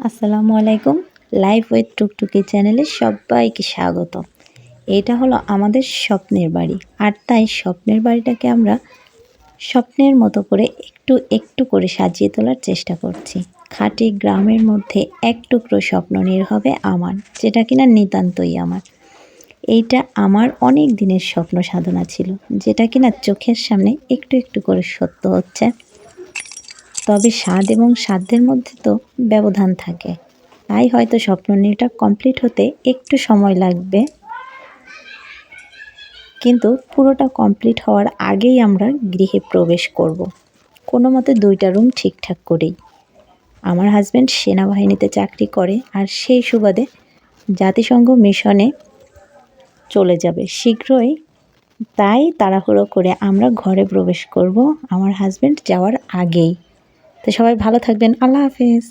আসসালামু আলাইকুম। Life with টুকটুকি চ্যানেলে সবাইকে স্বাগত। এটা হলো আমাদের স্বপ্নের বাড়ি। আর তাই স্বপ্নের বাড়িটাকে আমরা স্বপ্নের মতো করে একটু একটু করে সাজিয়ে তোলার চেষ্টা করছি। খাঁটি গ্রামের মধ্যে এক টুকরো স্বপ্ন নীড় হবে আমার, যেটা কিনা নিতান্তই আমার। এইটা আমার অনেক দিনের স্বপ্ন সাধনা ছিল, যেটা কিনা চোখের সামনে একটু একটু করে সত্য হচ্ছে। তবে স্বাদ এবং সাধ্যের মধ্যে তো ব্যবধান থাকে, তাই হয়তো স্বপ্নটা কমপ্লিট হতে একটু সময় লাগবে, কিন্তু পুরোটা কমপ্লিট হওয়ার আগেই আমরা গৃহে প্রবেশ করব। কোনো মতে 2টা রুম ঠিকঠাক করেই। আমার হাজব্যান্ড সেনাবাহিনীতে চাকরি করে, আর সেই সুবাদে জাতিসংঘ মিশনে চলে যাবে শীঘ্রই। তাই তাড়াহুড়ো করে আমরা ঘরে প্রবেশ করব আমার হাজব্যান্ড যাওয়ার আগেই। তো সবাই ভালো থাকবেন। আল্লাহ হাফেজ।